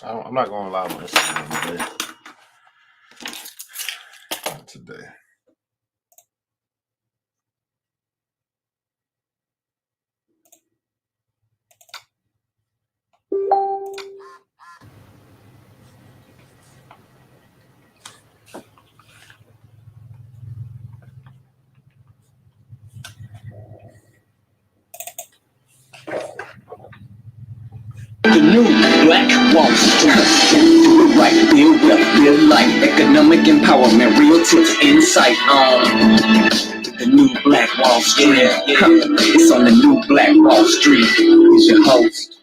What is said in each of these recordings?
I'm not going to allow my Instagram today. Not today. The new Black Wall Street. Do it right, build wealth, build life, economic empowerment, real tips, insight on the new Black Wall Street. It's on the new Black Wall Street. He's your host.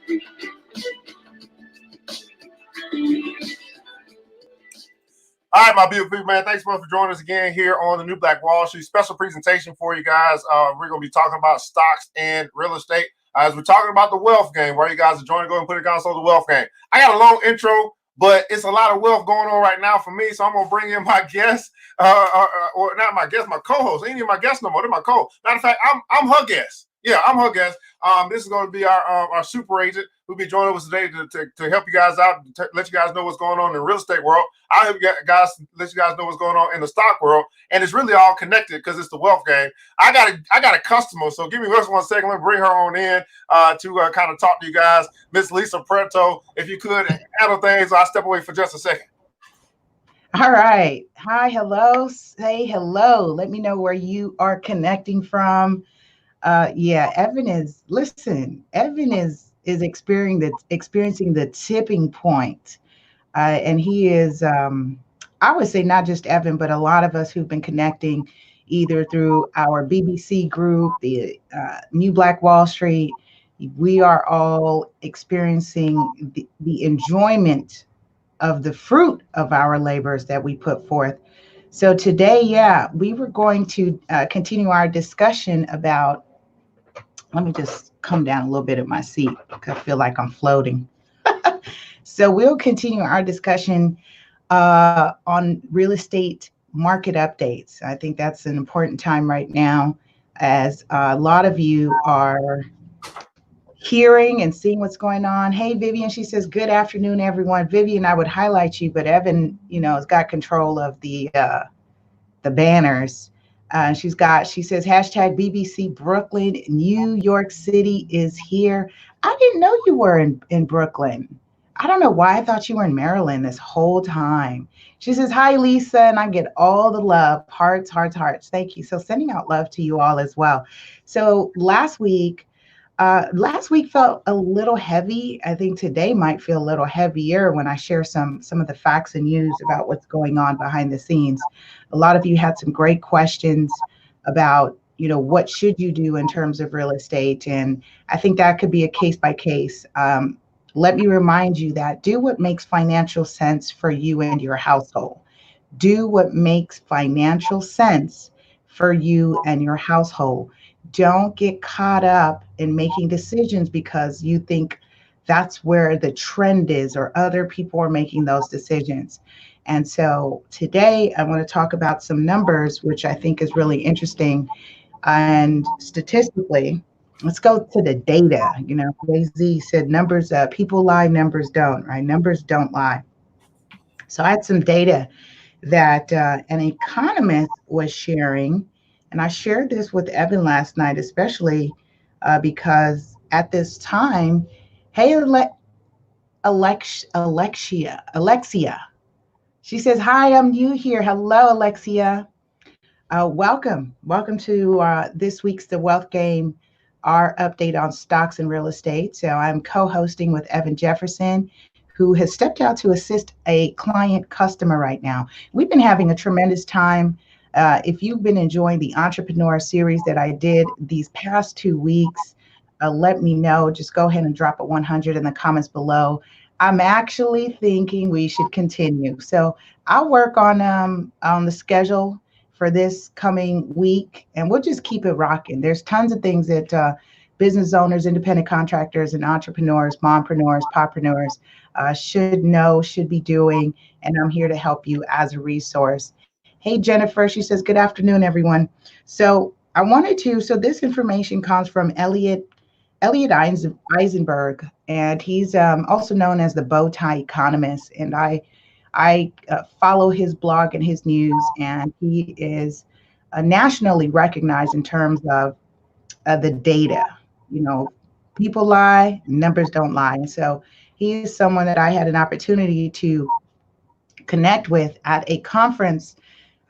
All right, my beautiful people, man. Thanks so much for joining us again here on the new Black Wall Street. Special presentation for you guys. We're going to be talking about stocks and real estate. As we're talking about the wealth game, where you guys are joining, go and put it down. So the wealth game. I got a long intro, but it's a lot of wealth going on right now for me. So I'm going to bring in my guest, or not my guest, my co-host. Ain't even my guest no more. They're my co-host. Matter of fact, I'm her guest. Yeah, I'm her guest. This is going to be our super agent who'll be joining us today to help you guys out, to let you guys know what's going on in the real estate world. I'll help you guys let you guys know what's going on in the stock world, and it's really all connected because it's the wealth game. I got a customer, so give me just 1 second. Let me bring her on in to kind of talk to you guys. Miss Lisa Puerto, if you could handle things, I'll step away for just a second. All right. Hi, hello. Say hello. Let me know where you are connecting from. Evan is experiencing the tipping point. And he is, I would say not just Evan, but a lot of us who've been connecting either through our BBC group, the New Black Wall Street. We are all experiencing the enjoyment of the fruit of our labors that we put forth. So today, we were going to continue our discussion about, let me just come down a little bit in my seat because I feel like I'm floating. So we'll continue our discussion on real estate market updates. I think that's an important time right now, as a lot of you are hearing and seeing what's going on. Hey, Vivian, she says, good afternoon, everyone. Vivian, I would highlight you, but Evan, has got control of the banners. She says, hashtag BBC Brooklyn, New York City is here. I didn't know you were in Brooklyn. I don't know why I thought you were in Maryland this whole time. She says, hi, Lisa, and I get all the love. Hearts, hearts, hearts. Thank you. So sending out love to you all as well. So last week felt a little heavy. I think today might feel a little heavier when I share some of the facts and news about what's going on behind the scenes. A lot of you had some great questions about, what should you do in terms of real estate? And I think that could be a case by case. Let me remind you that do what makes financial sense for you and your household. Do what makes financial sense for you and your household. Don't get caught up in making decisions because you think that's where the trend is or other people are making those decisions. And so today I want to talk about some numbers, which I think is really interesting. And statistically, let's go to the data. Jay-Z said numbers, people lie, numbers don't, right? Numbers don't lie. So I had some data that an economist was sharing, and I shared this with Evan last night, especially because at this time, hey, Alexia. She says, hi, I'm new here. Hello, Alexia. Welcome to this week's The Wealth Game, our update on stocks and real estate. So I'm co-hosting with Evan Jefferson, who has stepped out to assist a client customer right now. We've been having a tremendous time. If you've been enjoying the entrepreneur series that I did these past 2 weeks, let me know. Just go ahead and drop a 100 in the comments below. I'm actually thinking we should continue. So I'll work on the schedule for this coming week, and we'll just keep it rocking. There's tons of things that business owners, independent contractors, and entrepreneurs, mompreneurs, poppreneurs should know, should be doing, and I'm here to help you as a resource. Hey, Jennifer, she says, good afternoon, everyone. So this information comes from Elliot Eisenberg, and he's also known as the bow tie economist. And I follow his blog and his news, and he is nationally recognized in terms of the data. You know, people lie, numbers don't lie, and so he's someone that I had an opportunity to connect with at a conference.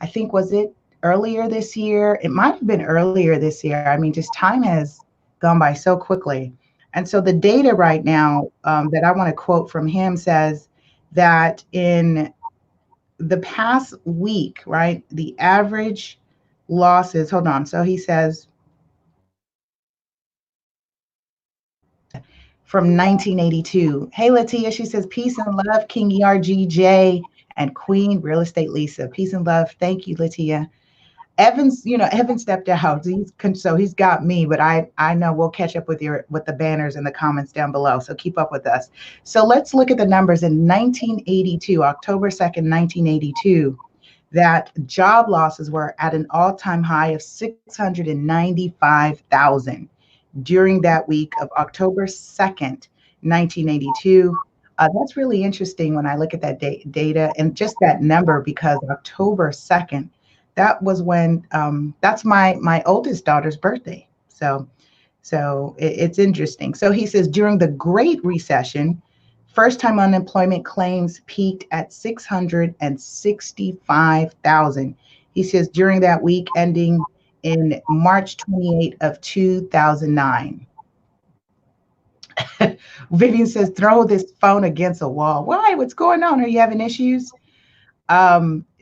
I think was it earlier this year? It might have been earlier this year. I mean, just time has gone by so quickly. And so the data right now that I want to quote from him says that in the past week, right, the average losses, hold on. So he says from 1982. Hey, Latia, she says, peace and love, King ERGJ and Queen Real Estate Lisa. Peace and love. Thank you, Latia. Evans, Evan stepped out. So he's got me, but I know we'll catch up with the banners in the comments down below. So keep up with us. So let's look at the numbers in 1982, October 2nd, 1982, that job losses were at an all-time high of 695,000 during that week of October 2nd, 1982. That's really interesting when I look at that data and just that number, because October 2nd, that was when that's my oldest daughter's birthday. So it's interesting. So he says during the Great Recession, first time unemployment claims peaked at 665,000. He says during that week ending in March 28 of 2009. Vivian says, throw this phone against a wall. Why? What's going on? Are you having issues?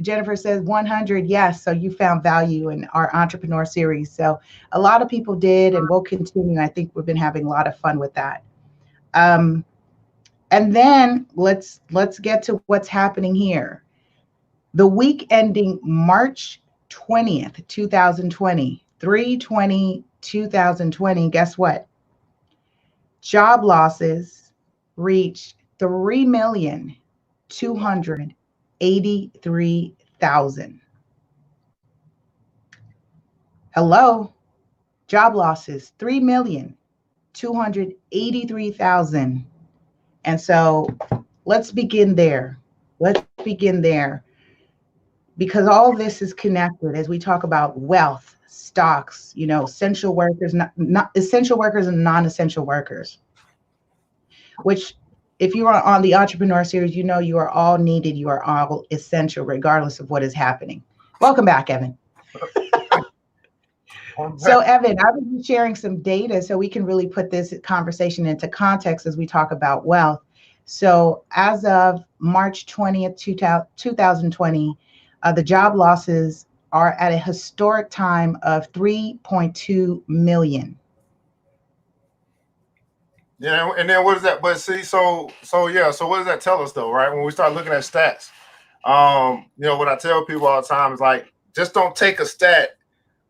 Jennifer says 100. Yes. So you found value in our entrepreneur series. So a lot of people did, and we'll continue. I think we've been having a lot of fun with that. And then let's get to what's happening here. The week ending March 20th, 2020, 3/20/2020, guess what? Job losses reached 3,283,000. Hello, job losses, 3,283,000. And so let's begin there. Let's begin there, because all this is connected as we talk about wealth, stocks, essential workers, not essential workers and non-essential workers, which if you are on the entrepreneur series, you are all needed. You are all essential, regardless of what is happening. Welcome back, Evan. So Evan, I will be sharing some data so we can really put this conversation into context as we talk about wealth. So as of March 20th, 2020, the job losses are at a historic time of 3.2 million. Yeah, and then what is that? But see, so yeah, so what does that tell us though, right? When we start looking at stats, what I tell people all the time is like, just don't take a stat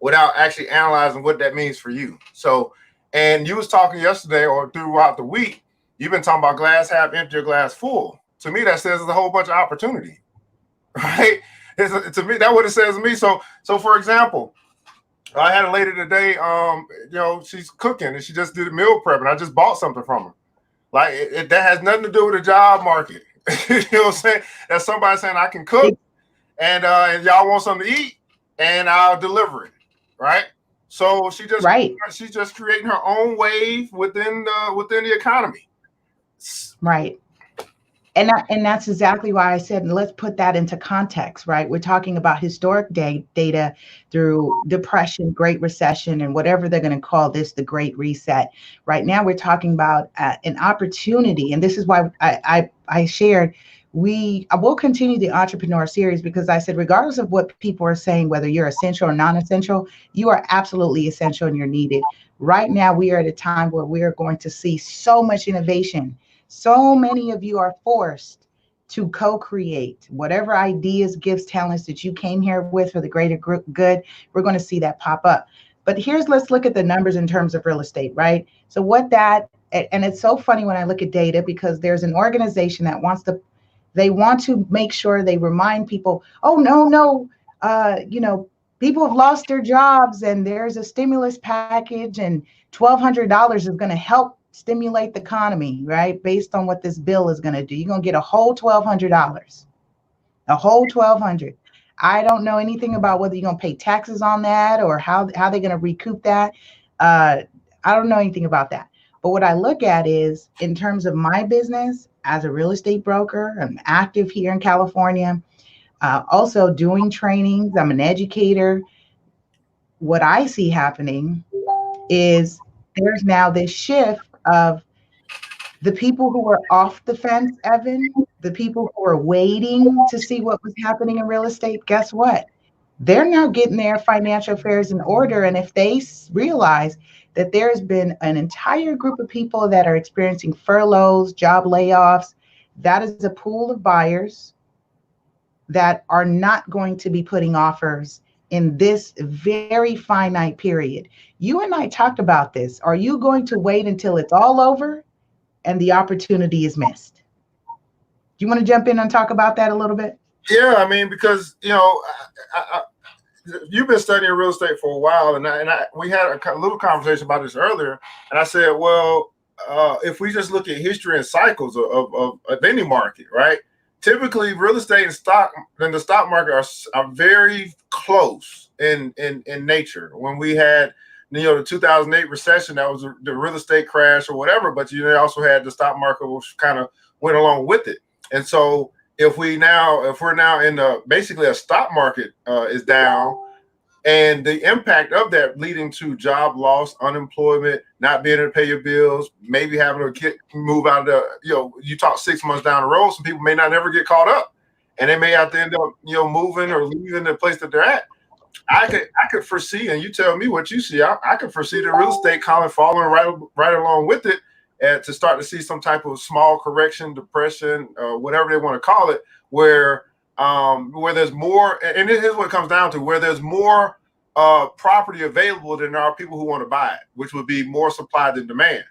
without actually analyzing what that means for you. So, and you was talking yesterday or throughout the week, you've been talking about glass half empty or glass full. To me, that says there's a whole bunch of opportunity, right? To me, that's what it says to me. So for example, I had a lady today, she's cooking and she just did a meal prep and I just bought something from her. Like that has nothing to do with the job market. You know what I'm saying? That's somebody saying I can cook and y'all want something to eat and I'll deliver it. Right. So she's just creating her own wave within the economy. Right. And that's exactly why I said, let's put that into context, right? We're talking about historic data through depression, Great Recession, and whatever they're going to call this, the Great Reset. Right now, we're talking about an opportunity. And this is why I shared, I will continue the entrepreneur series, because I said, regardless of what people are saying, whether you're essential or non-essential, you are absolutely essential and you're needed. Right now, we are at a time where we are going to see so much innovation. So many of you are forced to co-create whatever ideas, gifts, talents that you came here with for the greater good. We're going to see that pop up. But let's look at the numbers in terms of real estate, right? So and it's so funny when I look at data, because there's an organization that want to make sure they remind people, oh, no, people have lost their jobs and there's a stimulus package and $1,200 is going to help stimulate the economy, right? Based on what this bill is going to do. You're going to get a whole $1,200, a whole 1,200. I don't know anything about whether you're going to pay taxes on that or how they're going to recoup that. I don't know anything about that. But what I look at is in terms of my business as a real estate broker, I'm active here in California, also doing trainings. I'm an educator. What I see happening is there's now this shift of the people who were off the fence, Evan, the people who were waiting to see what was happening in real estate. Guess what? They're now getting their financial affairs in order. And if they realize that there's been an entire group of people that are experiencing furloughs, job layoffs, that is a pool of buyers that are not going to be putting offers in this very finite period. You and I talked about this. Are you going to wait until it's all over and the opportunity is missed? Do you want to jump in and talk about that a little bit? Yeah, I mean, because you've been studying real estate for a while, and we had a little conversation about this earlier, and I said, well, if we just look at history and cycles of any market, right? Typically, real estate and the stock market are very close in nature. When we had the 2008 recession, that was the real estate crash or whatever, but you also had the stock market, which kind of went along with it. And so if we're now in basically a stock market is down, and the impact of that leading to job loss, unemployment, not being able to pay your bills, maybe having to move out of the, you talk 6 months down the road, some people may not ever get caught up, and they may have to end up, moving or leaving the place that they're at. I could foresee, and you tell me what you see. I could foresee the real estate column falling right along with it, and to start to see some type of small correction, depression, whatever they want to call it, where there's more, and here's what it comes down to, where there's more property available than there are people who want to buy it, which would be more supply than demand.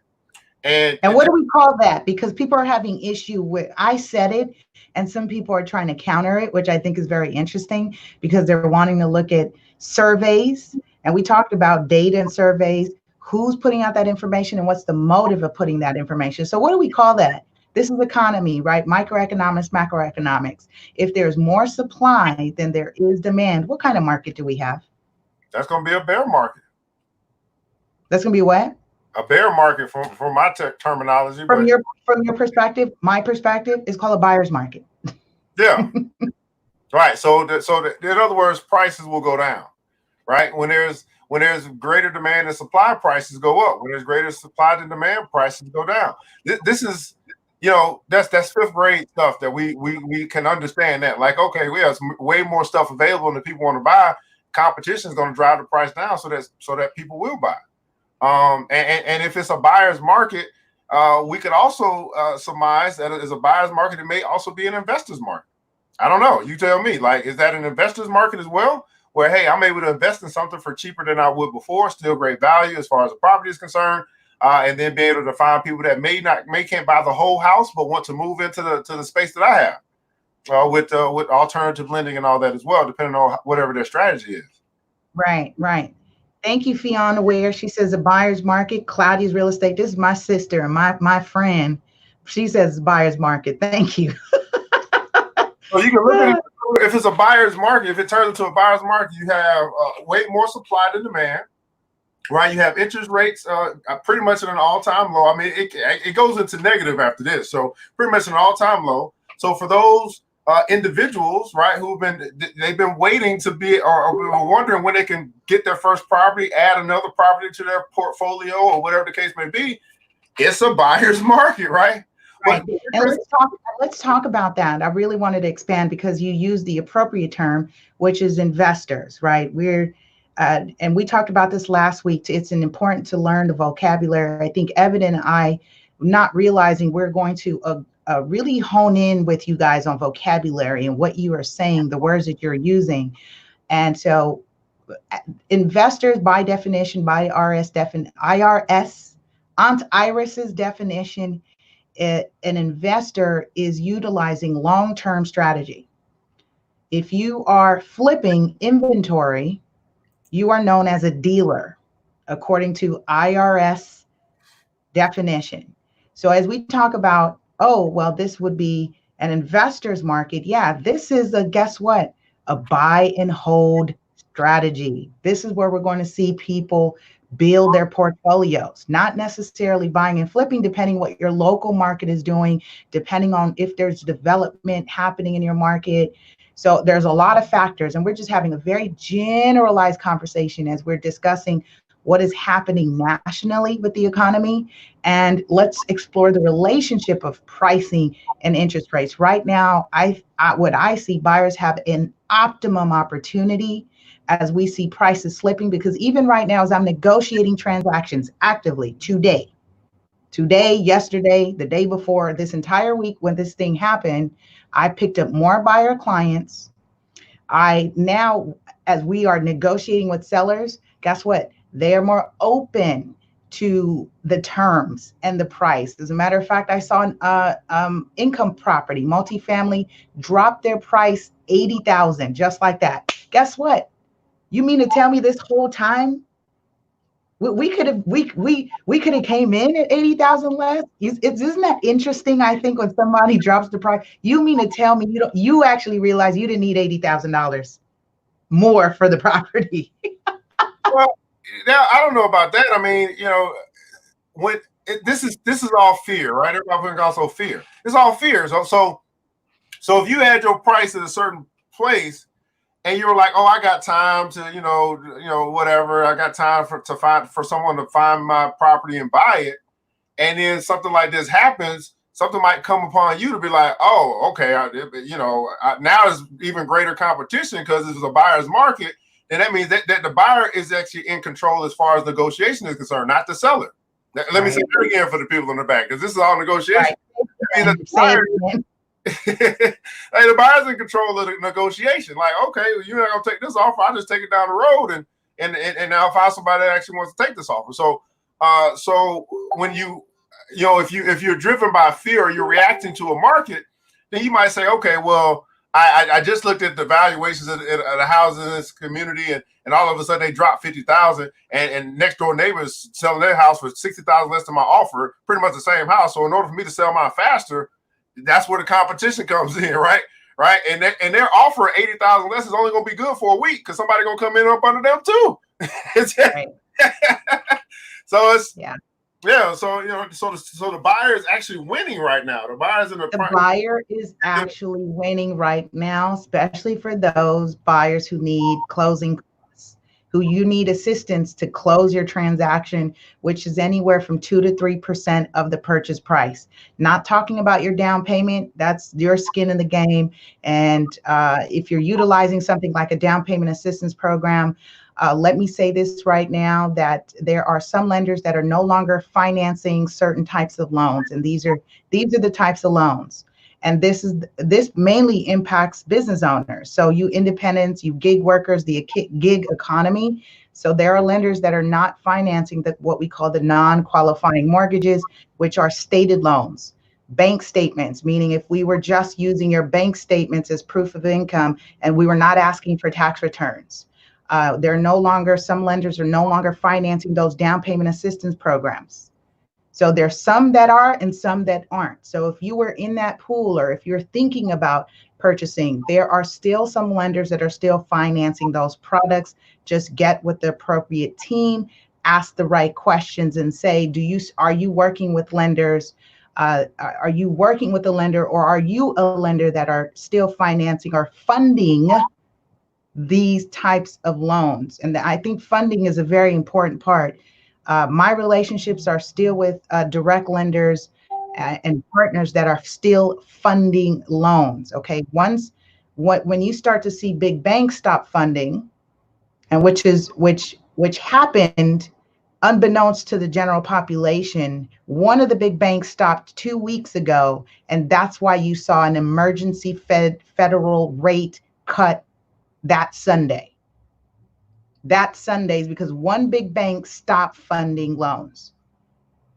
And what do we call that? Because people are having issue with, I said it, and some people are trying to counter it, which I think is very interesting because they're wanting to look at surveys. And we talked about data and surveys, who's putting out that information and what's the motive of putting that information. So what do we call that? This is economy, right? Microeconomics, macroeconomics. If there's more supply than there is demand, what kind of market do we have? That's going to be a bear market. That's going to be what? A bear market from my terminology. From your perspective, my perspective is called a buyer's market. Yeah. Right. So in other words, prices will go down, right? When there's greater demand than supply, prices go up. When there's greater supply than demand, prices go down. This is, that's fifth grade stuff that we can understand that. Like, okay, we have way more stuff available than people want to buy. Competition is going to drive the price down so that people will buy. And if it's a buyer's market, we could also surmise that as a buyer's market, it may also be an investor's market. I don't know. You tell me. Like, is that an investor's market as well? Where, hey, I'm able to invest in something for cheaper than I would before, still great value as far as the property is concerned, and then be able to find people that may can't buy the whole house, but want to move into the space that I have, with alternative lending and all that as well, depending on whatever their strategy is. Right. Thank you, Fiona Ware. She says a buyer's market, Claudia's real estate. This is my sister and my friend. She says buyer's market. Thank you. So you can look at it. If it's a buyer's market, if it turns into a buyer's market, you have way more supply than demand, right? You have interest rates pretty much at an all-time low. I mean, it goes into negative after this, so pretty much an all-time low. So for those individuals, right, they've been waiting to be or wondering when they can get their first property, add another property to their portfolio, or whatever the case may be, it's a buyer's market, right? Right. And let's talk about that. I really wanted to expand because you used the appropriate term, which is investors, right? And we talked about this last week. It's important to learn the vocabulary. I think Evan and I, not realizing we're going to really hone in with you guys on vocabulary and what you are saying, the words that you're using. And so investors, by definition, by Aunt Iris's definition, an investor is utilizing long-term strategy. If you are flipping inventory, you are known as a dealer, according to IRS definition. So as we talk about, oh, well, this would be an investor's market. Yeah, this is a, guess what? A buy and hold strategy. This is where we're going to see people build their portfolios, not necessarily buying and flipping, depending what your local market is doing, depending on if there's development happening in your market. So there's a lot of factors, and we're just having a very generalized conversation as we're discussing what is happening nationally with the economy. And let's explore the relationship of pricing and interest rates. Right now, what I see, buyers have an optimum opportunity as we see prices slipping, because even right now, as I'm negotiating transactions actively today, yesterday, the day before, this entire week when this thing happened, I picked up more buyer clients. I now, as we are negotiating with sellers, guess what? They're more open to the terms and the price. As a matter of fact, I saw an income property, multifamily, drop their price 80,000, just like that. Guess what? You mean to tell me this whole time we could have we could have came in at 80,000 less? Isn't that interesting? I think when somebody drops the price, you mean to tell me you actually realize you didn't need $80,000 more for the property? Well, now I don't know about that. I mean, when this is all fear, right? Everybody thinks also fear. It's all fear. So if you had your price at a certain place and you were like, oh, I got time to, whatever, I got time for someone to find my property and buy it, and then something like this happens, something might come upon you to be like, oh, okay, now there's even greater competition because this is a buyer's market. And that means that the buyer is actually in control as far as negotiation is concerned, not the seller. Let me say that again for the people in the back, because this is all negotiation. Right. The buyer's in control of the negotiation. Like, okay, well, you're not gonna take this offer. I'll just take it down the road and now find somebody that actually wants to take this offer. So when if you're driven by fear or you're reacting to a market, then you might say, okay, well, I just looked at the valuations of the houses in this community, and all of a sudden they dropped 50,000, and next door neighbors selling their house for 60,000 less than my offer, pretty much the same house. So in order for me to sell mine faster, that's where the competition comes in, right? Right, and their offer 80,000 less is only going to be good for a week because somebody going to come in up under them too. Right. So it's yeah, so the buyer is actually winning right now. The buyer is actually winning right now, especially for those buyers who need closing costs, who you need assistance to close your transaction, which is anywhere from 2 to 3% of the purchase price. Not talking about your down payment, that's your skin in the game. And if you're utilizing something like a down payment assistance program, let me say this right now, that there are some lenders that are no longer financing certain types of loans, and these are the types of loans. And this mainly impacts business owners. So you independents, you gig workers, the gig economy. So there are lenders that are not financing what we call the non-qualifying mortgages, which are stated loans. Bank statements, meaning if we were just using your bank statements as proof of income and we were not asking for tax returns. Some lenders are no longer financing those down payment assistance programs. So there's some that are and some that aren't. So if you were in that pool, or if you're thinking about purchasing, there are still some lenders that are still financing those products. Just get with the appropriate team, ask the right questions, and say, are you working with lenders? Are you working with a lender, or are you a lender that are still financing or funding these types of loans? And I think funding is a very important part. My relationships are still with direct lenders and partners that are still funding loans. Okay, when you start to see big banks stop funding, and which happened unbeknownst to the general population, one of the big banks stopped 2 weeks ago, and that's why you saw an emergency federal rate cut that Sunday. That Sunday is because one big bank stopped funding loans.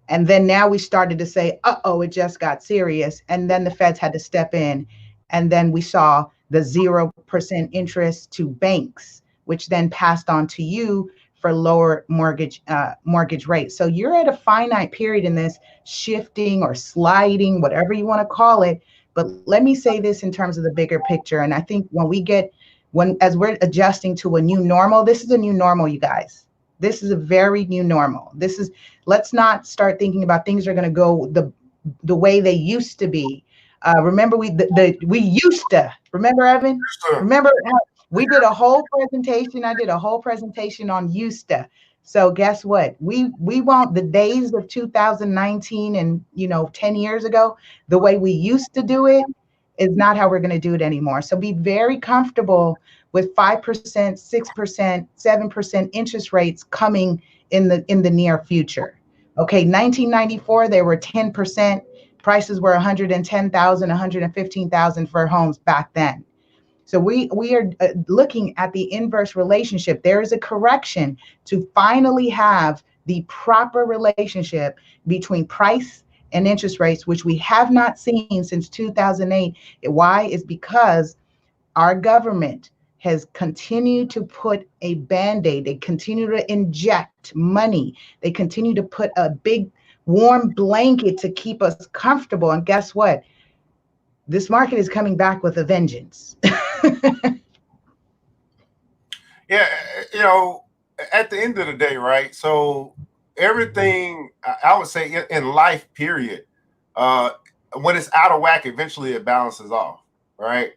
And then now we started to say, it just got serious. And then the feds had to step in. And then we saw the 0% interest to banks, which then passed on to you for lower mortgage rates. So you're at a finite period in this shifting or sliding, whatever you want to call it. But let me say this in terms of the bigger picture. And I think as we're adjusting to a new normal, this is a new normal, you guys. This is a very new normal. Let's not start thinking about things are going to go the way they used to be. Remember, we used to. Remember, Evan? Remember, we did a whole presentation. I did a whole presentation on used to. So guess what? We want the days of 2019 and 10 years ago, the way we used to do it is not how we're going to do it anymore. So be very comfortable with 5%, 6%, 7% interest rates coming in the near future. Okay, 1994, they were 10%. Prices were 110,000, 115,000 for homes back then. So we are looking at the inverse relationship. There is a correction to finally have the proper relationship between price and interest rates, which we have not seen since 2008. Why? Is because our government has continued to put a Band-Aid. They continue to inject money. They continue to put a big warm blanket to keep us comfortable. And guess what? This market is coming back with a vengeance. Yeah, at the end of the day, right? So everything, I would say in life, period, when it's out of whack, eventually it balances off, right?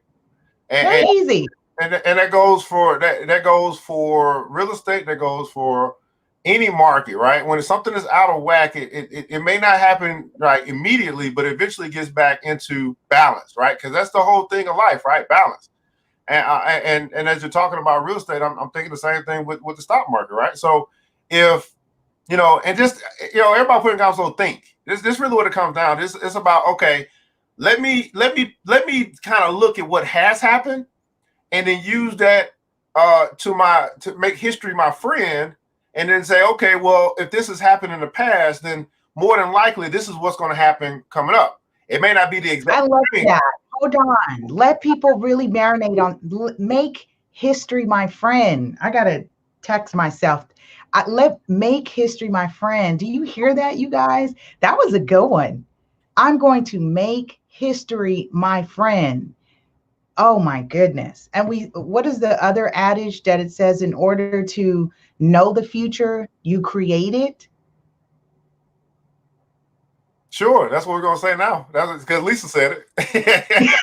Very easy. And that goes for that goes for real estate, that goes for any market, right? When something is out of whack, it may not happen right immediately, but eventually gets back into balance, right? Because that's the whole thing of life, right? Balance. And as you're talking about real estate, I'm thinking the same thing with the stock market, right? So if and just everybody putting down, so think this really what it comes down. It's about, okay, let me kind of look at what has happened, and then use that to make history my friend, and then say, okay, well, if this has happened in the past, then more than likely this is what's going to happen coming up. It may not be the exact. I love that. Hold on. Let people really marinate on. Make history my friend. I gotta text myself. Make history my friend. Do you hear that, you guys? That was a good one. I'm going to make history my friend. Oh my goodness. And what is the other adage that it says, in order to know the future, you create it? Sure, that's what we're gonna say now. That's because Lisa said it.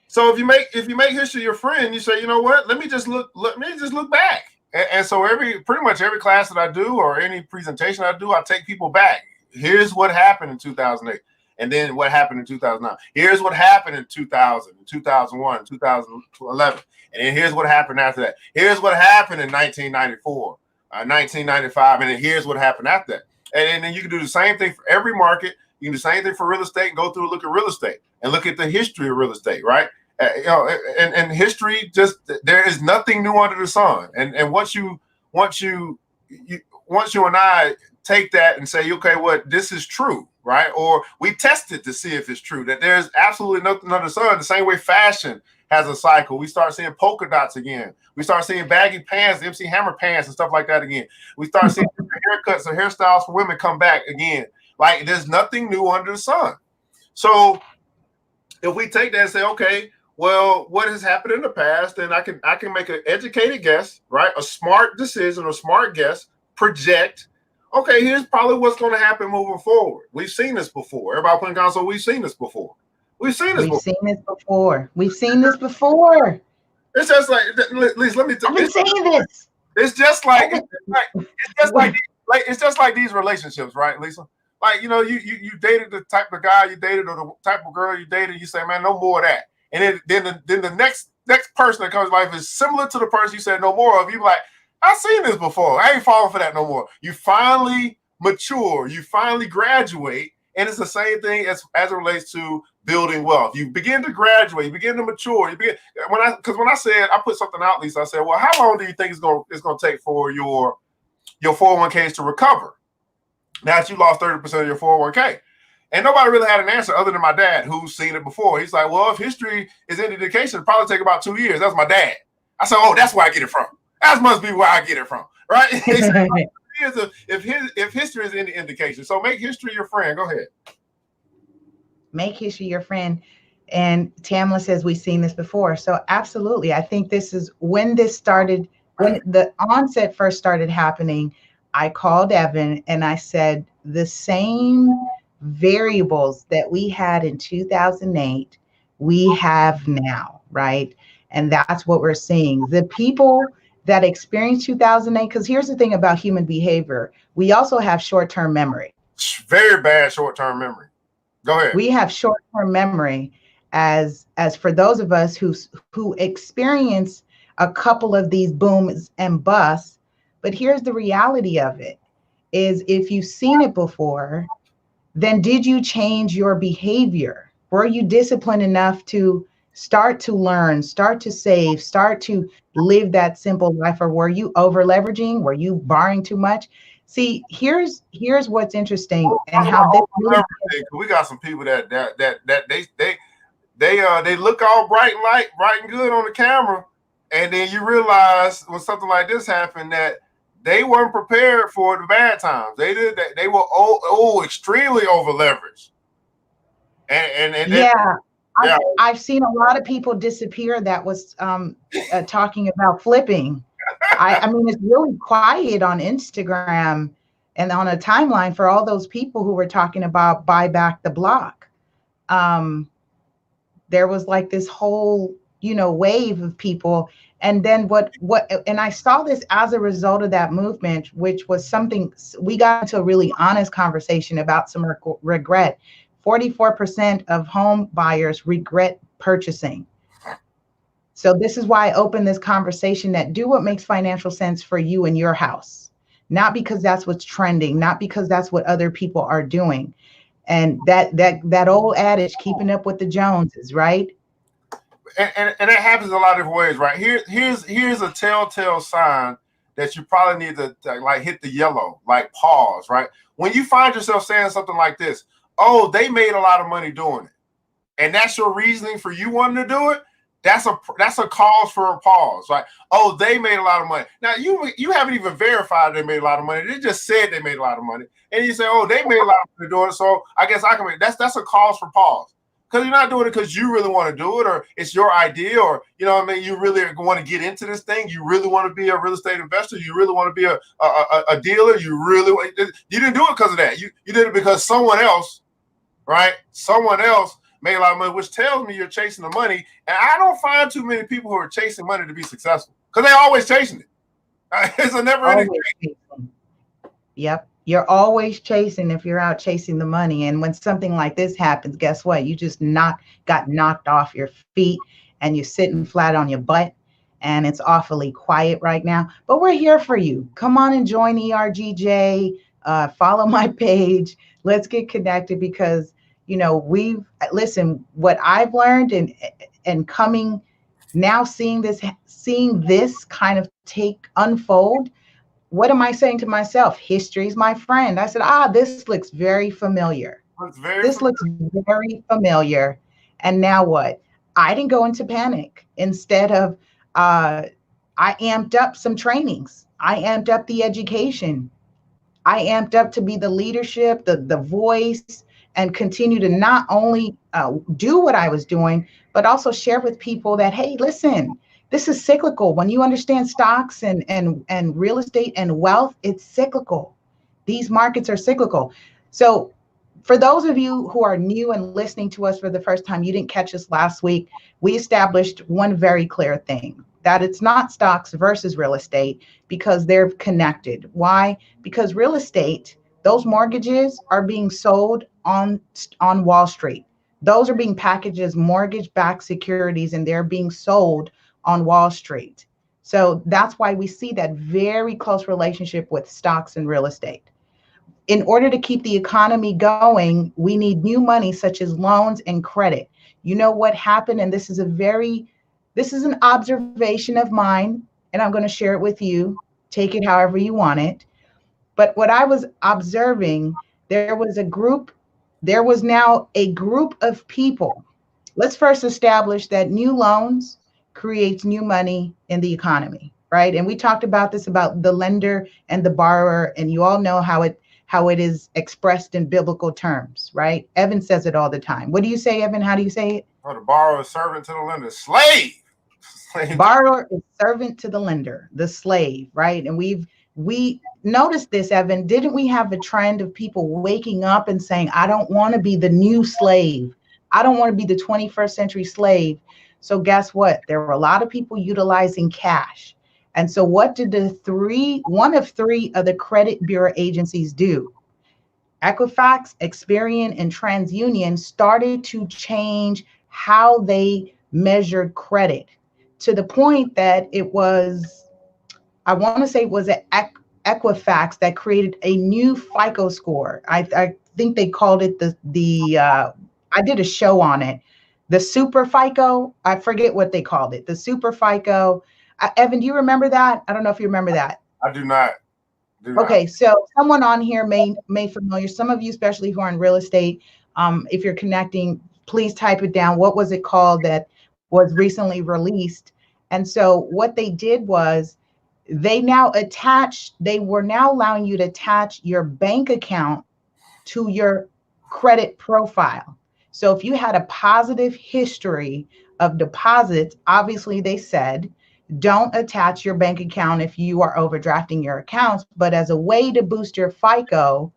So if you make history your friend, you say, you know what? Let me just look back. And so pretty much every class that I do or any presentation I do, I take people back. Here's what happened in 2008, and then what happened in 2009. Here's what happened in 2000, 2001, 2011, and then here's what happened after that. Here's what happened in 1994, 1995, and then here's what happened after that. And then you can do the same thing for every market. You can do the same thing for real estate and go through and look at real estate and look at the history of real estate, right? And history, just there is nothing new under the sun. And once you and I take that and say, okay, what this is true, right? Or we test it to see if it's true, that there's absolutely nothing under the sun. The same way fashion has a cycle. We start seeing polka dots again. We start seeing baggy pants, MC Hammer pants and stuff like that again. We start seeing haircuts and hairstyles for women come back again. Like there's nothing new under the sun. So if we take that and say, okay, well, what has happened in the past, then I can make an educated guess, right? A smart decision, a smart guess, project. Okay, here's probably what's going to happen moving forward. We've seen this before. Everybody playing console, we've seen this before. We've seen this before. It's just like, at least let me tell you. I've been saying this. It's just like these relationships, right, Lisa? Like, you dated the type of guy you dated or the type of girl you dated. You say, man, no more of that. And then the next person that comes in life is similar to the person you said no more of. You be like, I've seen this before. I ain't falling for that no more. You finally mature. You finally graduate. And it's the same thing as it relates to building wealth. You begin to graduate. You begin to mature. When I said, I put something out, Lisa, I said, well, how long do you think it's going to take for your 401ks to recover? Now that you lost 30% of your 401k. And nobody really had an answer other than my dad, who's seen it before. He's like, well, if history is any indication, it'll probably take about 2 years. That's my dad. I said, oh, that's where I get it from. That must be where I get it from, right? If history is any indication, so make history your friend. Go ahead. Make history your friend. And Tamla says we've seen this before. So absolutely, I think this is when this started, when the onset first started happening. I called Evan and I said the same variables that we had in 2008, we have now, right? And that's what we're seeing. The people that experienced 2008, because here's the thing about human behavior, we also have short-term memory. Very bad short-term memory. Go ahead. We have short-term memory as for those of us who experience a couple of these booms and busts. But here's the reality of it is if you've seen it before, then did you change your behavior? Were you disciplined enough to start to learn, start to save, start to live that simple life? Or were you over leveraging? Were you borrowing too much? See, here's what's interesting and how this really, we got some people that they look all bright and good on the camera, and then you realize when something like this happened that they weren't prepared for the bad times. They were extremely over leveraged. And yeah. I've seen a lot of people disappear that was talking about flipping. I mean, it's really quiet on Instagram and on a timeline for all those people who were talking about buy back the block. There was like this whole, wave of people. And then and I saw this as a result of that movement, which was something we got into a really honest conversation about some regret. 44% of home buyers regret purchasing. So this is why I opened this conversation that do what makes financial sense for you and your house, not because that's what's trending, not because that's what other people are doing. And that old adage, keeping up with the Joneses, right? And it happens a lot of different ways, right? Here's a telltale sign that you probably need to like hit the yellow, like pause, right? When you find yourself saying something like this, oh, they made a lot of money doing it, and that's your reasoning for you wanting to do it, that's a cause for a pause, right? Oh, they made a lot of money. Now you haven't even verified they made a lot of money. They just said they made a lot of money, and you say, oh, they made a lot of money doing it, so I guess I can make that's a cause for pause. Because you're not doing it because you really want to do it, or it's your idea, or you you really want to get into this thing. You really want to be a real estate investor. You really want to be a dealer. You didn't do it because of that. You did it because someone else, right? Someone else made a lot of money, which tells me you're chasing the money. And I don't find too many people who are chasing money to be successful because they're always chasing it. It's a never-ending chase. Yep. You're always chasing if you're out chasing the money. And when something like this happens, guess what? You just got knocked off your feet and you're sitting flat on your butt. And it's awfully quiet right now. But we're here for you. Come on and join ERGJ. Follow my page. Let's get connected because, listen, what I've learned and coming now seeing this kind of unfold. What am I saying to myself? History's my friend. I said, this looks very familiar. This looks very familiar. And now what? I didn't go into panic. Instead of, I amped up some trainings. I amped up the education. I amped up to be the leadership, the voice, and continue to not only do what I was doing, but also share with people that, hey, listen, this is cyclical. When you understand stocks and real estate and wealth, it's cyclical. These markets are cyclical. So for those of you who are new and listening to us for the first time, you didn't catch us last week, we established one very clear thing, that it's not stocks versus real estate because they're connected. Why? Because real estate, those mortgages are being sold on Wall Street. Those are being packaged as mortgage-backed securities and they're being sold on Wall Street. So that's why we see that very close relationship with stocks and real estate. In order to keep the economy going, we need new money such as loans and credit. You know what happened, and this is an observation of mine, and I'm going to share it with you. Take it however you want it. But what I was observing, there was now a group of people. Let's first establish that new loans, creates new money in the economy, right? And we talked about this, about the lender and the borrower, and you all know how it is expressed in biblical terms, right? Evan says it all the time. What do you say, Evan? How do you say it? Oh, the borrower is servant to the lender. Slave. Slave. Borrower is servant to the lender, the slave, right? And we noticed this, Evan. Didn't we have a trend of people waking up and saying, I don't want to be the new slave. I don't want to be the 21st century slave. So guess what? There were a lot of people utilizing cash. And so what did one of three of the credit bureau agencies do? Equifax, Experian, and TransUnion started to change how they measured credit, to the point that it was, I want to say it was Equifax that created a new FICO score. I think they called it I did a show on it, the Super FICO. I forget what they called it, the Super FICO. Evan, do you remember that? I don't know if you remember that. I do not. Okay, so someone on here may familiar, some of you, especially who are in real estate, if you're connecting, please type it down. What was it called that was recently released? And so what they did was they were now allowing you to attach your bank account to your credit profile. So if you had a positive history of deposits, obviously they said, don't attach your bank account if you are overdrafting your accounts. But as a way to boost your FICO,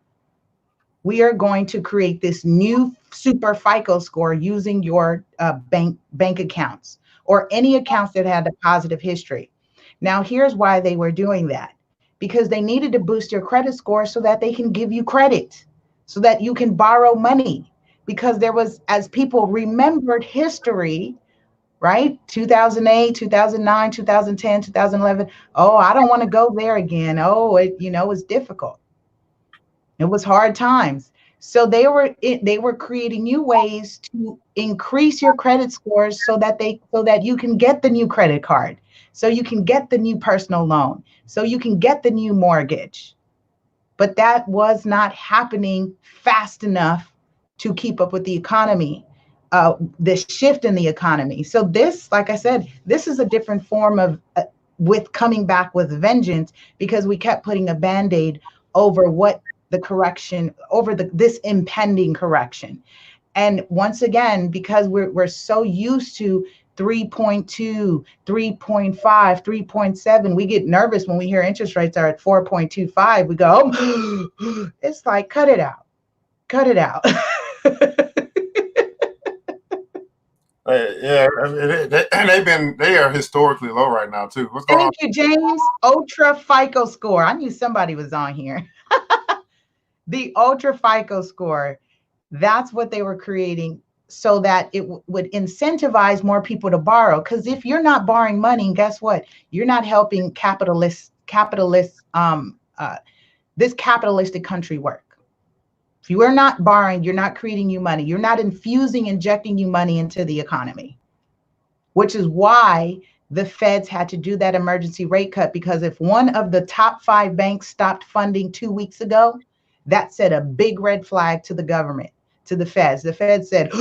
we are going to create this new super FICO score using your bank accounts or any accounts that had a positive history. Now, here's why they were doing that. Because they needed to boost your credit score so that they can give you credit, so that you can borrow money. Because there was, as people remembered history, right? 2008, 2009, 2010, 2011. Oh, I don't want to go there again. Oh, it was difficult. It was hard times. So they were creating new ways to increase your credit scores so that you can get the new credit card, so you can get the new personal loan, so you can get the new mortgage. But that was not happening fast enough to keep up with the economy, the shift in the economy. So this, like I said, this is a different form of with coming back with vengeance, because we kept putting a Band-Aid over this impending correction. And once again, because we're so used to 3.2, 3.5, 3.7, we get nervous when we hear interest rates are at 4.25. We go, oh, it's like, cut it out. Yeah, they are historically low right now too. What's going on? Thank you, James. Ultra FICO score. I knew somebody was on here. The ultra FICO score, that's what they were creating so that it would incentivize more people to borrow. Because if you're not borrowing money, guess what? You're not helping this capitalistic country work. If you are not borrowing, you're not creating new money. You're not injecting new money into the economy, which is why the feds had to do that emergency rate cut. Because if one of the top 5 banks stopped funding 2 weeks ago, that set a big red flag to the government, to the feds. The feds said,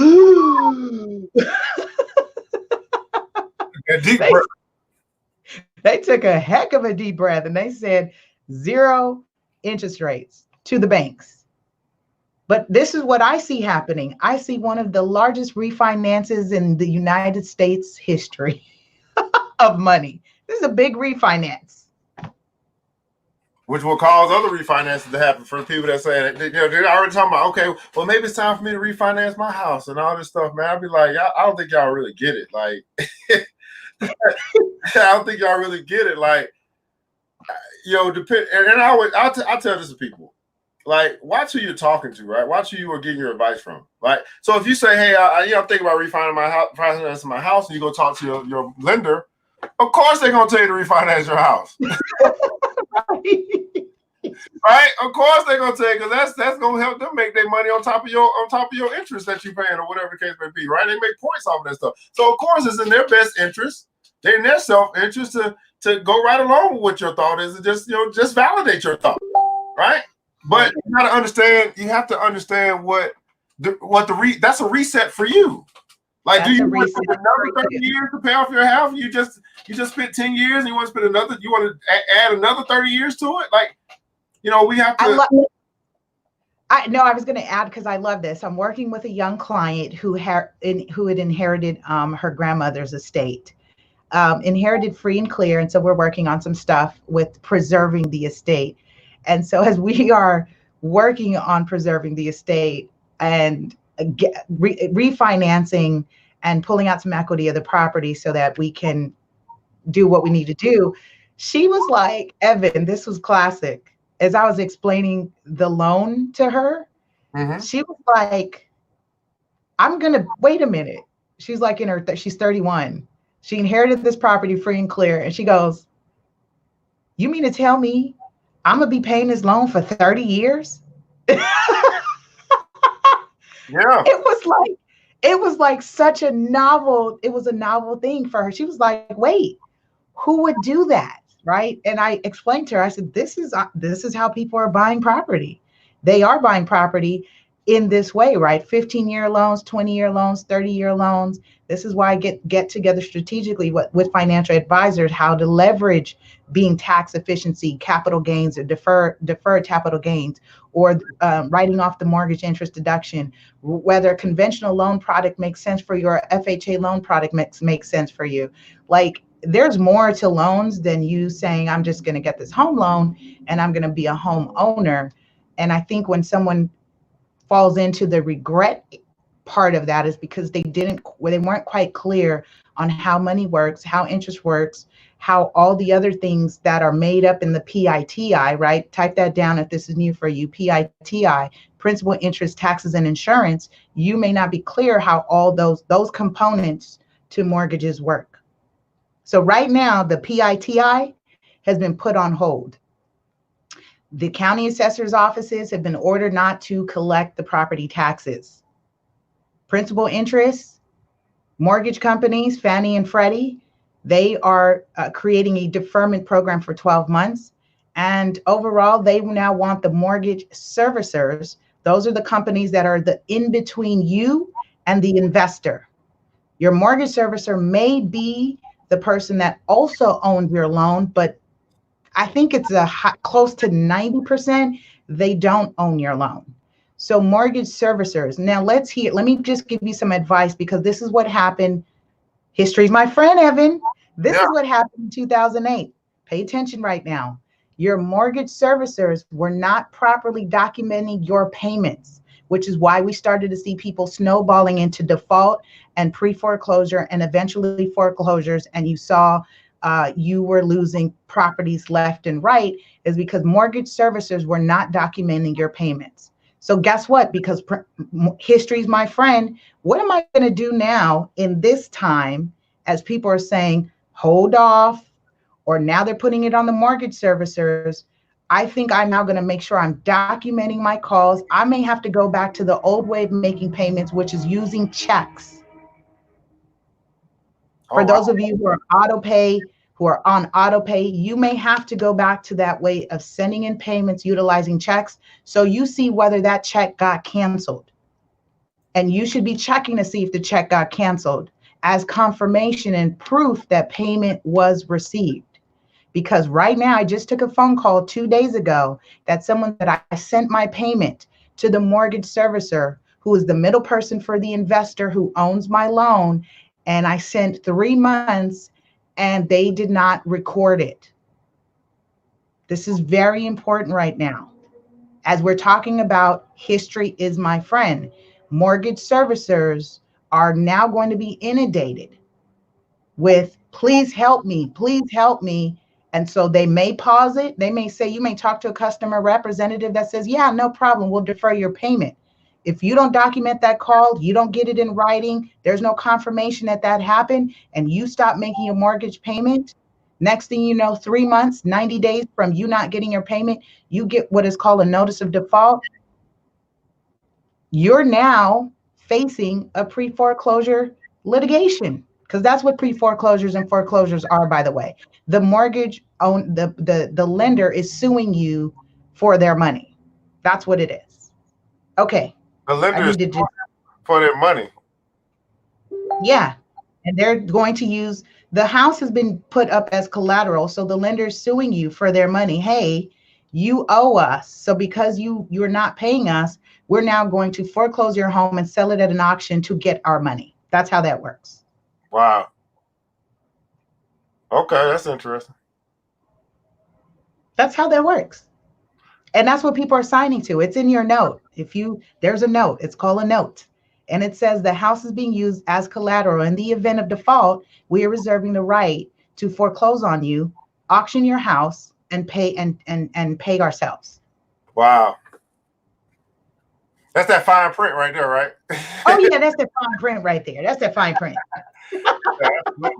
they took a heck of a deep breath and they said 0 interest rates to the banks. But this is what I see happening. I see one of the largest refinances in the United States history of money. This is a big refinance. Which will cause other refinances to happen for people that say, they're already talking about, okay, well, maybe it's time for me to refinance my house and all this stuff, man. I'll be like, I don't think y'all really get it. Like, I don't think y'all really get it. Like, and I'll tell this to people. Like, watch who you're talking to, right? Watch who you are getting your advice from. Like, so if you say, hey, I'm thinking about refinancing my house, and you go talk to your lender, of course they're gonna tell you to refinance your house. Right? Of course they're gonna tell you, because that's gonna help them make their money on top of your interest that you're paying, or whatever the case may be, right? They make points off of that stuff. So of course it's in their best interest, they're in their self-interest to go right along with what your thought is, and just validate your thought, right? But you have to understand what that's a reset for you. Like, do That's you a want to recent spend another 30 story. years to pay off your house? You just spent 10 years and you want to spend another, you want to add another 30 years to it? Like, we have to. I was going to add, because I love this. I'm working with a young client who had inherited her grandmother's estate, inherited free and clear. And so we're working on some stuff with preserving the estate. And so as we are working on preserving the estate and refinancing and pulling out some equity of the property so that we can do what we need to do, she was like, Evan, this was classic. As I was explaining the loan to her, she was like, I'm going to wait a minute. She's like she's 31. She inherited this property free and clear. And she goes, you mean to tell me I'm going to be paying this loan for 30 years? Yeah. It was like such a novel thing for her. She was like, wait, who would do that? Right. And I explained to her, I said, this is how people are buying property. They are buying property in this way, right? 15-year loans, 20-year loans, 30-year loans. This is why I get together strategically with financial advisors, how to leverage being tax efficiency, capital gains, or deferred capital gains, or writing off the mortgage interest deduction, whether a conventional loan product makes sense for you or FHA loan product makes sense for you. Like, there's more to loans than you saying, I'm just going to get this home loan and I'm going to be a home owner. And I think when someone falls into the regret part of that is because they weren't quite clear on how money works, how interest works, how all the other things that are made up in the PITI, right? Type that down if this is new for you. PITI, principal, interest, taxes, and insurance. You may not be clear how all those components to mortgages work. So right now, the PITI has been put on hold. The county assessor's offices have been ordered not to collect the property taxes. Principal interest, mortgage companies, Fannie and Freddie, they are creating a deferment program for 12 months. And overall, they now want the mortgage servicers. Those are the companies that are the in between you and the investor. Your mortgage servicer may be the person that also owns your loan, but I think it's close to 90% they don't own your loan. So mortgage servicers. Now let me just give you some advice, because this is what happened. History's my friend, Evan. This is what happened in 2008. Pay attention right now. Your mortgage servicers were not properly documenting your payments, which is why we started to see people snowballing into default and pre-foreclosure and eventually foreclosures. And you saw you were losing properties left and right, is because mortgage servicers were not documenting your payments. So guess what? Because history's my friend, what am I going to do now in this time as people are saying, hold off, or now they're putting it on the mortgage servicers? I think I'm now going to make sure I'm documenting my calls. I may have to go back to the old way of making payments, which is using checks. For those of you who are on auto pay, you may have to go back to that way of sending in payments utilizing checks. So you see whether that check got canceled. And you should be checking to see if the check got canceled as confirmation and proof that payment was received. Because right now, I just took a phone call 2 days ago that someone that I sent my payment to the mortgage servicer, who is the middle person for the investor who owns my loan. And I sent 3 months and they did not record it. This is very important right now. As we're talking about history is my friend, mortgage servicers are now going to be inundated with, please help me, please help me. And so they may pause it. They may say, you may talk to a customer representative that says, yeah, no problem, we'll defer your payment. If you don't document that call, you don't get it in writing, there's no confirmation that happened, and you stop making your mortgage payment, next thing you know, 3 months, 90 days from you not getting your payment, you get what is called a notice of default. You're now facing a pre-foreclosure litigation, because that's what pre-foreclosures and foreclosures are, by the way. The the lender is suing you for their money. That's what it is. Okay. The lender is for their money. Yeah. And they're going to use the house has been put up as collateral. So the lender's suing you for their money. Hey, you owe us. So because you're not paying us, we're now going to foreclose your home and sell it at an auction to get our money. That's how that works. Wow. Okay, that's interesting. That's how that works. And that's what people are signing to. It's in your note. There's a note, it's called a note. And it says the house is being used as collateral. In the event of default, we are reserving the right to foreclose on you, auction your house, and pay ourselves. Wow. That's that fine print right there, right? Oh yeah, that's the fine print right there. That's the fine print. Absolutely.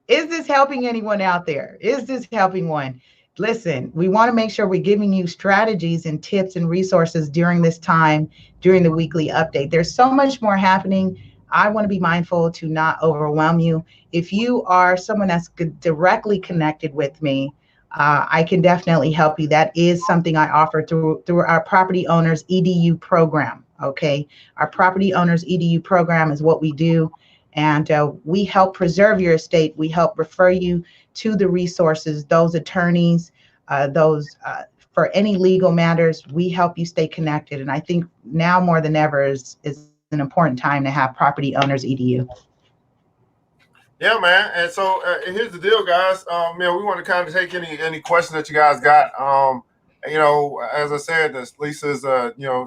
Is this helping anyone out there? Is this helping one? Listen, we want to make sure we're giving you strategies and tips and resources during this time, during the weekly update. There's so much more happening. I want to be mindful to not overwhelm you. If you are someone that's directly connected with me, I can definitely help you. That is something I offer through our Property Owners EDU program. Okay, our Property Owners EDU program is what we do. And we help preserve your estate. We help refer you to the resources, those attorneys, those for any legal matters. We help you stay connected. And I think now more than ever is an important time to have Property Owners EDU. Yeah, man. And so here's the deal, guys. We want to kind of take any questions that you guys got. As I said, Lisa's,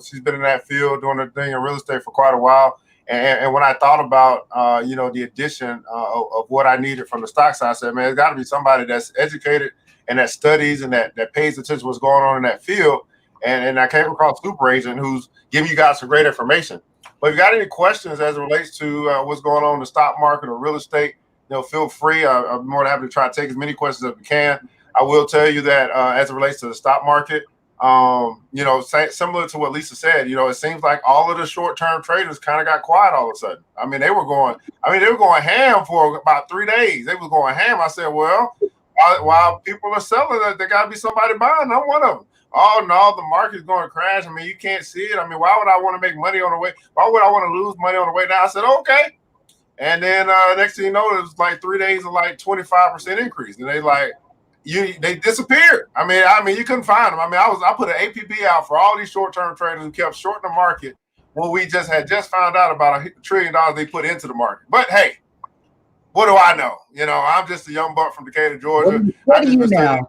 she's been in that field doing her thing in real estate for quite a while. And when I thought about, the addition of what I needed from the stock side, I said, man, it's got to be somebody that's educated and that studies and that pays attention to what's going on in that field. And I came across Superagent, who's giving you guys some great information. But if you got any questions as it relates to what's going on in the stock market or real estate, feel free. I'm more than happy to try to take as many questions as we can. I will tell you that as it relates to the stock market, similar to what Lisa said, it seems like all of the short-term traders kind of got quiet all of a sudden. They were going ham for about 3 days. They were going ham. I said, well, while people are selling it, there got to be somebody buying. I'm one of them. Oh no, the market's going to crash. You can't see it. Why would I want to make money on the way? Why would I want to lose money on the way down? I said, okay. And then next thing you know, it was like 3 days of like 25% increase. And they disappeared. You couldn't find them. I put an APB out for all these short-term traders who kept shorting the market when we just found out about $1 trillion they put into the market. But hey, what do I know? I'm just a young buck from Decatur, Georgia. What do you know?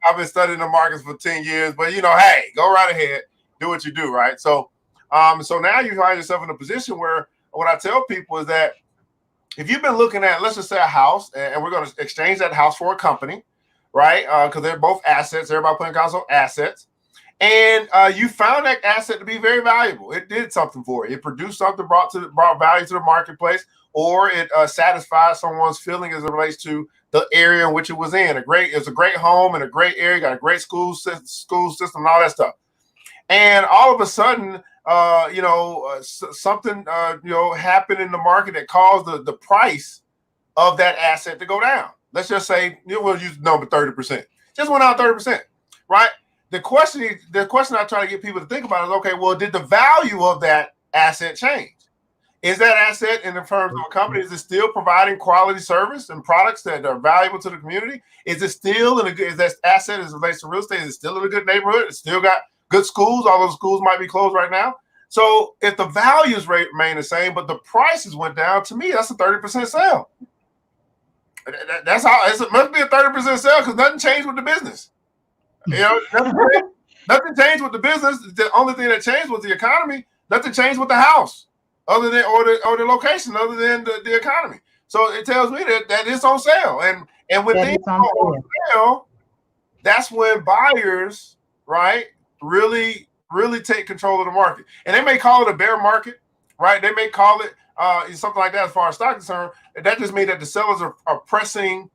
I've been studying the markets for 10 years, but hey, go right ahead, do what you do, right? So now you find yourself in a position where what I tell people is that if you've been looking at, let's just say, a house, and we're going to exchange that house for a company, right? Because they're both assets. Everybody putting accounts on assets. And you found that asset to be very valuable. It did something for you. It produced something, brought value to the marketplace, or it satisfied someone's feeling as it relates to the area in which it was in. It's a great home in a great area, got a great school system and all that stuff. And all of a sudden, something happened in the market that caused the price of that asset to go down. Let's just say we'll use the number 30%. Just went down 30%, right? The question I try to get people to think about is, okay, well, did the value of that asset change? Is that asset, in the terms of a company, is it still providing quality service and products that are valuable to the community? Is it still is that asset as it relates to real estate? Is it still in a good neighborhood? It's still got good schools, although schools might be closed right now. So if the values remain the same, but the prices went down, to me, that's a 30% sale. That's how it must be a 30% sale, because nothing changed with the business. Nothing changed with the business. The only thing that changed was the economy. Nothing changed with the house, other than or the location, other than the economy. So it tells me that it's on sale, and when things are on sale, that's when buyers, right, really take control of the market. And they may call it a bear market, right? They may call it something like that as far as stock is concerned. That just means that the sellers are pressing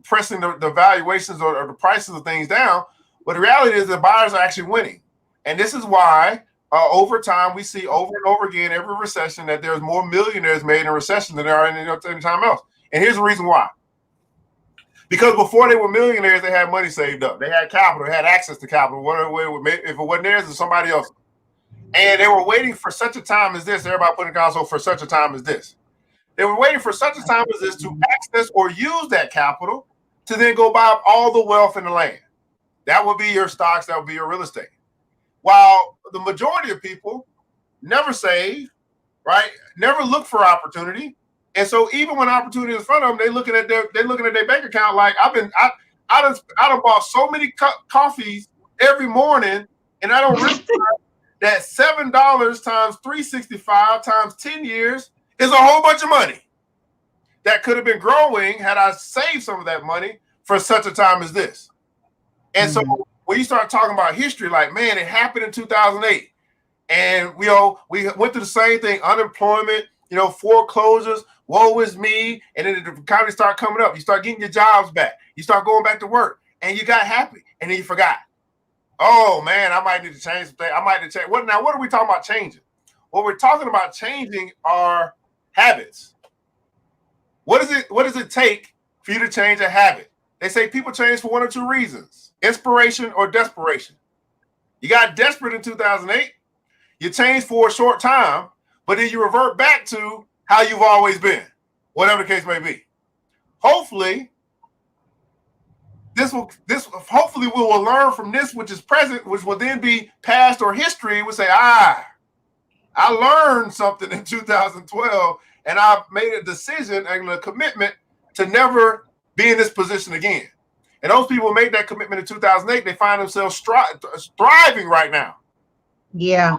the valuations or the prices of things down. But the reality is the buyers are actually winning. And this is why over time we see over and over again every recession that there's more millionaires made in a recession than there are any time else. And here's the reason why. Because before they were millionaires, they had money saved up. They had capital, they had access to capital. If it wasn't theirs, it's somebody else's. And they were waiting for such a time as this. Everybody put in console for such a time as this. They were waiting for such a time as this to access or use that capital to then go buy up all the wealth in the land. That would be your stocks. That would be your real estate. While the majority of people never save, right? Never look for opportunity. And so even when opportunity is in front of them, they're looking at their bank account like I done bought so many coffees every morning, and I don't realize that $7 times 365 times 10 years is a whole bunch of money that could have been growing had I saved some of that money for such a time as this. And so when you start talking about history, like, man, it happened in 2008. And we went through the same thing, unemployment, foreclosures, woe is me. And then the economy start coming up. You start getting your jobs back. You start going back to work. And you got happy. And then you forgot. Oh, man, I might need to change something. I might need to change. What are we talking about changing? What we're talking about changing are habits. What does it take for you to change a habit? They say people change for one or two reasons: inspiration or desperation. You got desperate in 2008. You change for a short time, but then you revert back to how you've always been, whatever the case may be. Hopefully, hopefully we will learn from this, which is present, which will then be past or history. We'll say, I learned something in 2012, and I made a decision and a commitment to never be in this position again. And those people make that commitment in 2008, they find themselves thriving right now. Yeah.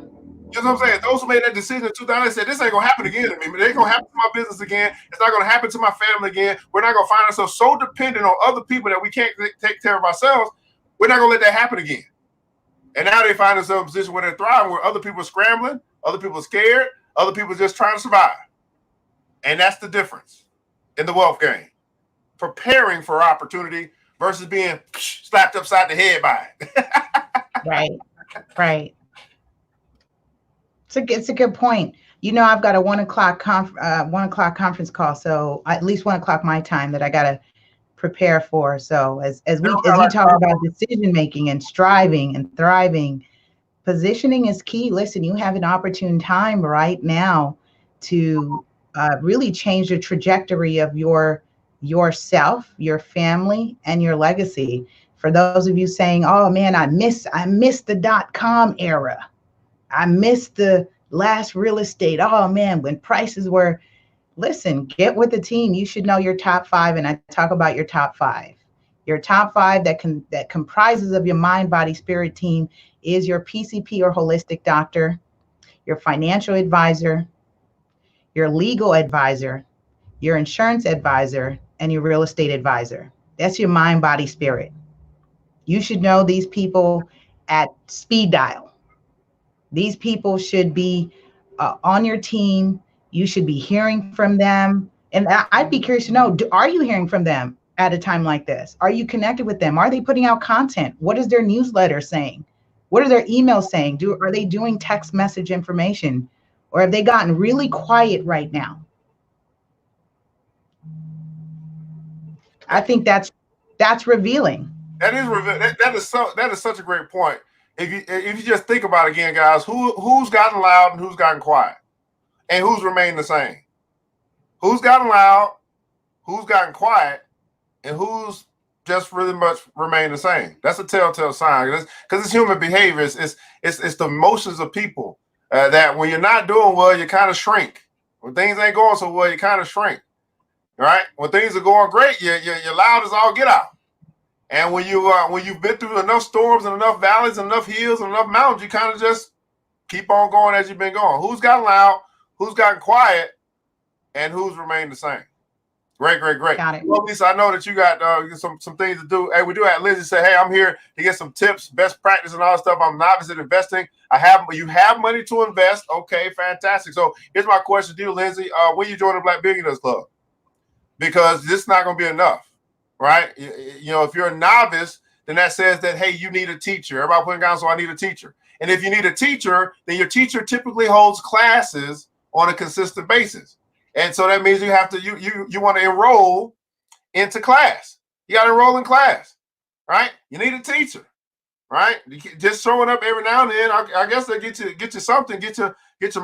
You know what I'm saying? Those who made that decision in 2008 said, this ain't going to happen again to me. It ain't going to happen to my business again. It's not going to happen to my family again. We're not going to find ourselves so dependent on other people that we can't take care of ourselves. We're not going to let that happen again. And now they find themselves in a position where they're thriving, where other people are scrambling, other people are scared, other people are just trying to survive. And that's the difference in the wealth game. Preparing for opportunity versus being slapped upside the head by it. Right. It's a good point. I've got a 1:00 conference call, so at least 1:00 my time that I got to prepare for. So as you talk about decision making and striving and thriving, positioning is key. Listen, you have an opportune time right now to really change the trajectory of yourself, your family, and your legacy. For those of you saying, "Oh man, I miss the .com era. I missed the last real estate. Oh man, when prices were," listen, get with the team. You should know your top 5. And I talk about your top 5. Your top 5 that comprises of your mind, body, spirit team is your PCP or holistic doctor, your financial advisor, your legal advisor, your insurance advisor, and your real estate advisor. That's your mind, body, spirit. You should know these people at speed dial. These people should be on your team. You should be hearing from them. And I'd be curious to know, are you hearing from them at a time like this? Are you connected with them? Are they putting out content? What is their newsletter saying? What are their emails saying? Are they doing text message information? Or have they gotten really quiet right now? I think that's revealing. That is revealing. That is such a great point. If you just think about it again, guys, who's gotten loud and who's gotten quiet, and who's remained the same? Who's gotten loud, who's gotten quiet, and who's just really much remained the same? That's a telltale sign, because it's human behavior. It's the emotions of people that when you're not doing well, you kind of shrink. When things ain't going so well, you kind of shrink. Right? When things are going great, you're loud as all get out. And when you've been through enough storms and enough valleys and enough hills and enough mountains, you kind of just keep on going as you've been going. Who's gotten loud, who's gotten quiet, and who's remained the same? Great. Got it. Well, Lisa, I know that you got some things to do. Hey, we do have Lindsay say, hey, I'm here to get some tips, best practice, and all that stuff. I'm novice at investing. You have money to invest. Okay, fantastic. So here's my question to you, Lindsay. When you join the Black Billionaires Club? Because this is not going to be enough, right? If you're a novice, then that says that, hey, you need a teacher. Everybody putting down, so I need a teacher. And if you need a teacher, then your teacher typically holds classes on a consistent basis. And so that means you have to, you want to enroll into class. You got to enroll in class, right? You need a teacher. right? Just showing up every now and then, I guess they get you something, get your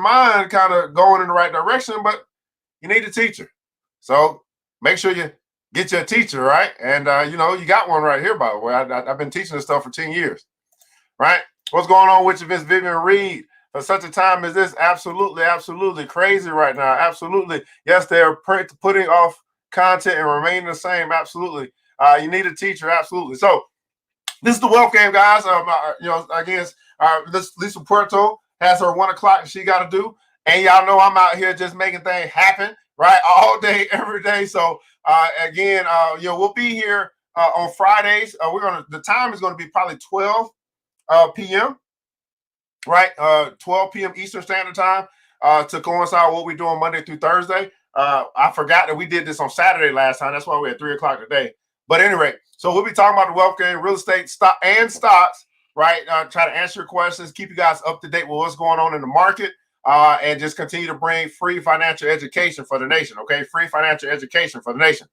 mind kind of going in the right direction, but you need a teacher. So make sure you get you a teacher, right? And you know, you got one right here, by the way. I've been teaching this stuff for 10 years, right? What's going on with you, Miss Vivian Reed? For such a time as this, absolutely crazy right now. Absolutely. Yes, they're putting off content and remaining the same. Absolutely. You need a teacher. Absolutely. So this is the wealth game, guys. You know, again, Lisa Puerto has her 1 o'clock she got to do. And y'all know I'm out here just making things happen, right? All day, every day. So again, you know, we'll be here on Fridays. The time is going to be probably 12 p.m., right? 12 p.m. Eastern Standard Time to coincide with what we're doing Monday through Thursday. I forgot that we did this on Saturday last time. That's why we're at 3 o'clock today. But anyway, so we'll be talking about the wealth game, real estate, stock, and stocks, right? Try to answer your questions, keep you guys up to date with what's going on in the market, and just continue to bring free financial education for the nation, okay? Free financial education for the nation.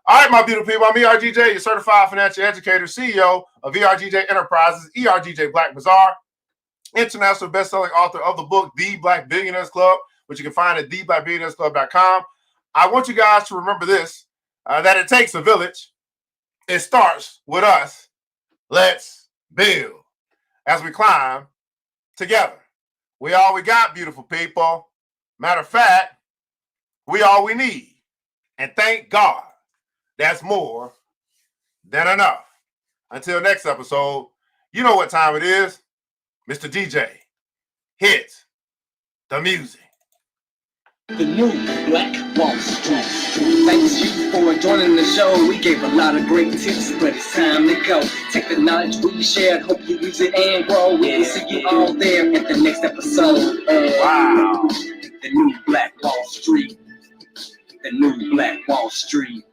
All right, my beautiful people, I'm ERGJ, your certified financial educator, CEO of ERGJ Enterprises, ERGJ Black Bazaar, international best-selling author of the book, The Black Billionaires Club, which you can find at theblackbillionairesclub.com. I want you guys to remember this, that it takes a village. It starts with us. Let's build as we climb together. We all we got, beautiful people. Matter of fact, we all we need. And thank God, that's more than enough. Until next episode, you know what time it is. Mr. DJ, hit the music. The new Black Wall Street. Thanks you for joining the show. We gave a lot of great tips, but it's time to go. Take the knowledge we shared, hope you use it and grow. We'll see you all there at the next episode. Wow. The new Black Wall Street. The new Black Wall Street.